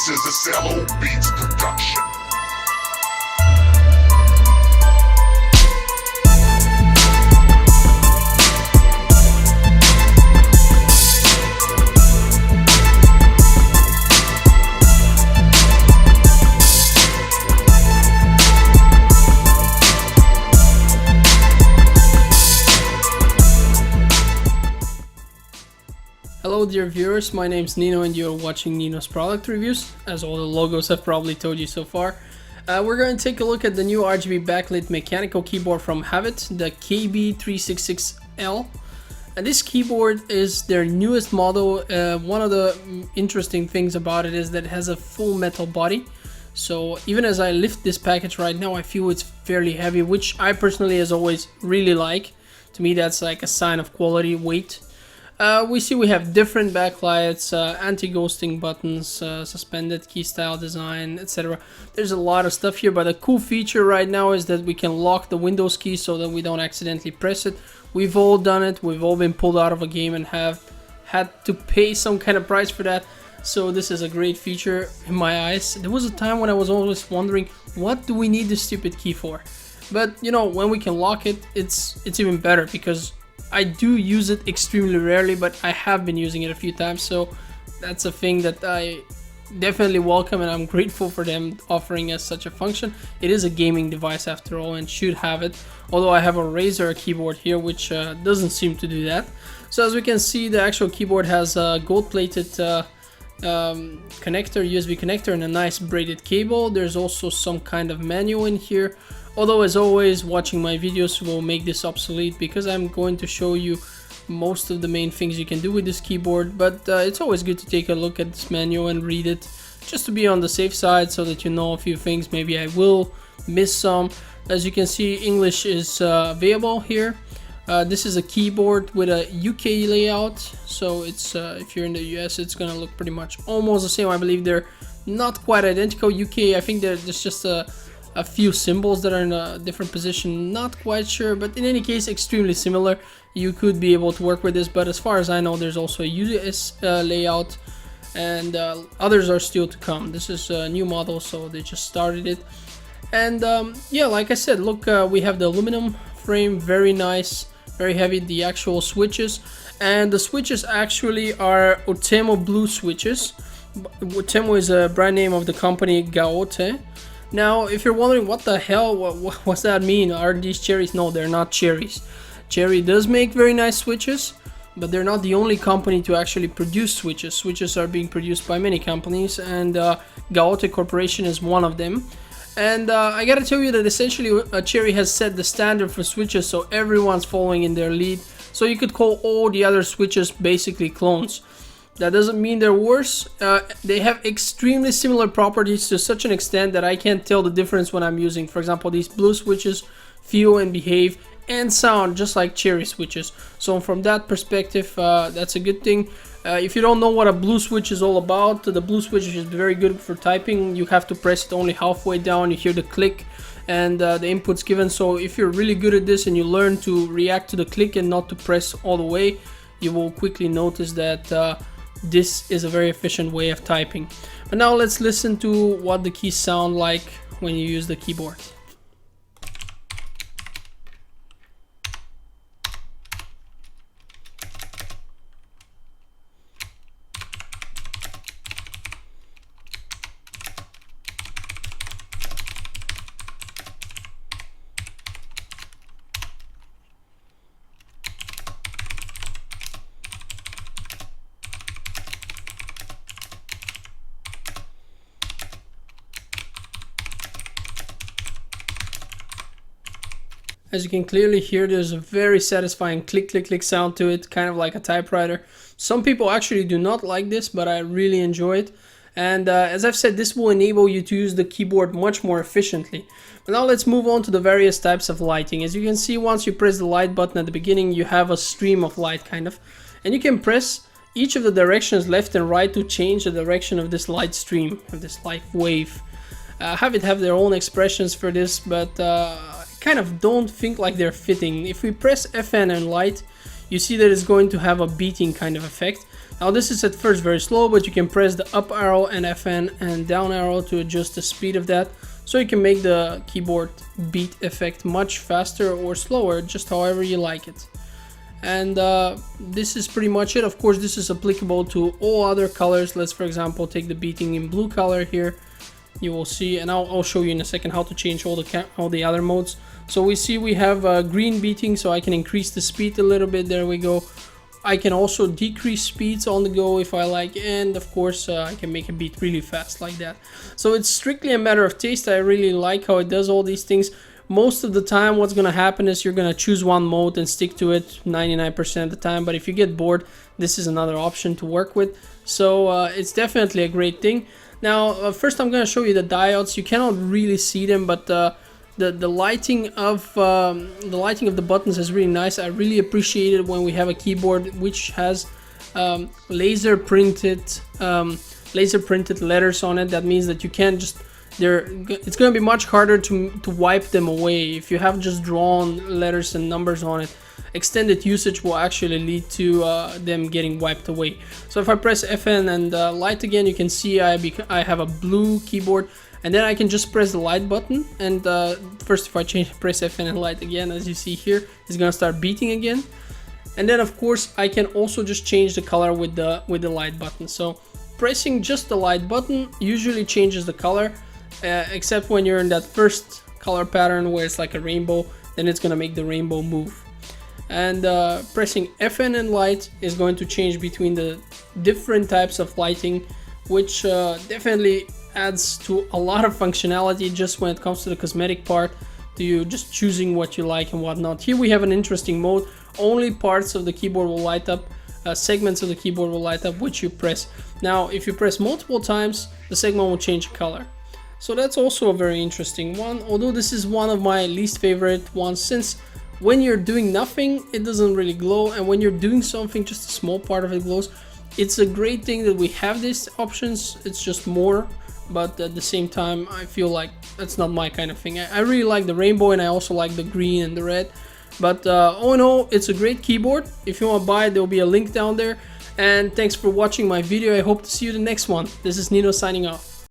This is a Celo Beats production. Hello dear viewers, my name's Nino and you're watching Nino's product reviews, as all the logos have probably told you so far. We're going to take a look at the new RGB backlit mechanical keyboard from Havit, the HV-KB366L. And this keyboard is their newest model. One of the interesting things about it is that it has a full metal body. So even as I lift this package right now, I feel it's fairly heavy, which I personally as always really like. To me that's like a sign of quality, weight. We have different backlights, anti-ghosting buttons, suspended key style design, etc. There's a lot of stuff here, but a cool feature right now is that we can lock the Windows key so that we don't accidentally press it. We've all done it, we've all been pulled out of a game and have had to pay some kind of price for that. So this is a great feature in my eyes. There was a time when I was always wondering, what do we need this stupid key for? But you know, when we can lock it, it's even better, because I do use it extremely rarely, but I have been using it a few times, so that's a thing that I definitely welcome, and I'm grateful for them offering us such a function. It is a gaming device after all and should have it, although I have a Razer keyboard here which doesn't seem to do that. So as we can see, the actual keyboard has a gold-plated connector, USB connector, and a nice braided cable. There's also some kind of manual in here. Although, as always, watching my videos will make this obsolete, because I'm going to show you most of the main things you can do with this keyboard. But it's always good to take a look at this manual and read it, just to be on the safe side, so that you know a few things. Maybe I will miss some. As you can see, English is available here. This is a keyboard with a UK layout, so it's if you're in the US, it's gonna look pretty much almost the same. I believe they're not quite identical. UK, I think there's just a few symbols that are in a different position, not quite sure, but in any case extremely similar. You could be able to work with this, but as far as I know, there's also a US layout, and others are still to come. This is a new model, so they just started it. And yeah, like I said, look, we have the aluminum frame, very nice, very heavy. The actual switches, and the switches actually are Otemo blue switches. Otemo is a brand name of the company Gaote. Now, if you're wondering what the hell, what's that mean? Are these cherries? No, they're not cherries. Cherry does make very nice switches, but they're not the only company to actually produce switches. Switches are being produced by many companies, and Gaote Corporation is one of them. And I gotta tell you that essentially Cherry has set the standard for switches, so everyone's following in their lead. So you could call all the other switches basically clones. That doesn't mean they're worse. They have extremely similar properties to such an extent that I can't tell the difference when I'm using, for example, these blue switches feel and behave and sound just like Cherry switches. So from that perspective, that's a good thing. If you don't know what a blue switch is all about, the blue switch is very good for typing. You have to press it only halfway down, you hear the click and the inputs given. So if you're really good at this and you learn to react to the click and not to press all the way, you will quickly notice that this is a very efficient way of typing. But now let's listen to what the keys sound like when you use the keyboard. As you can clearly hear, there's a very satisfying click click click sound to it, kind of like a typewriter. Some people actually do not like this, but I really enjoy it. And as I've said, this will enable you to use the keyboard much more efficiently. But now let's move on to the various types of lighting. As you can see, once you press the light button at the beginning, you have a stream of light kind of. And you can press each of the directions left and right to change the direction of this light stream, of this light wave. Havit have their own expressions for this, but kind of don't think like they're fitting. If we press FN and light, you see that it's going to have a beating kind of effect. Now this is at first very slow, but you can press the up arrow and FN and down arrow to adjust the speed of that. So you can make the keyboard beat effect much faster or slower, just however you like it. And this is pretty much it. Of course, this is applicable to all other colors. Let's, for example, take the beating in blue color here. You will see, and I'll show you in a second how to change all the other modes. So we see we have green beating, so I can increase the speed a little bit. There we go. I can also decrease speeds on the go if I like, and of course I can make a beat really fast like that. So it's strictly a matter of taste. I really like how it does all these things. Most of the time what's going to happen is you're going to choose one mode and stick to it 99% of the time, but if you get bored, this is another option to work with. So it's definitely a great thing. Now first I'm going to show you the diodes. You cannot really see them, but the lighting of the buttons is really nice. I really appreciate it when we have a keyboard which has laser printed letters on it. That means that you can't just it's going to be much harder to wipe them away. If you have just drawn letters and numbers on it, extended usage will actually lead to them getting wiped away. So if I press FN and light again, you can see I have a blue keyboard, and then I can just press the light button, and first if I press FN and light again, as you see here, it's going to start beating again. And then of course I can also just change the color with the light button. So pressing just the light button usually changes the color, except when you're in that first color pattern where it's like a rainbow, then it's going to make the rainbow move. And pressing FN and light is going to change between the different types of lighting, which definitely adds to a lot of functionality just when it comes to the cosmetic part, to you just choosing what you like and whatnot. Here we have an interesting mode. Only parts of the keyboard will light up, segments of the keyboard will light up which you press. Now if you press multiple times, the segment will change color. So that's also a very interesting one, although this is one of my least favorite ones, since when you're doing nothing it doesn't really glow, and when you're doing something just a small part of it glows. It's a great thing that we have these options, it's just more, but at the same time I feel like that's not my kind of thing. I really like the rainbow, and I also like the green and the red, but all in all it's a great keyboard. If you want to buy it, there will be a link down there. And thanks for watching my video. I hope to see you in the next one. This is Nino signing off.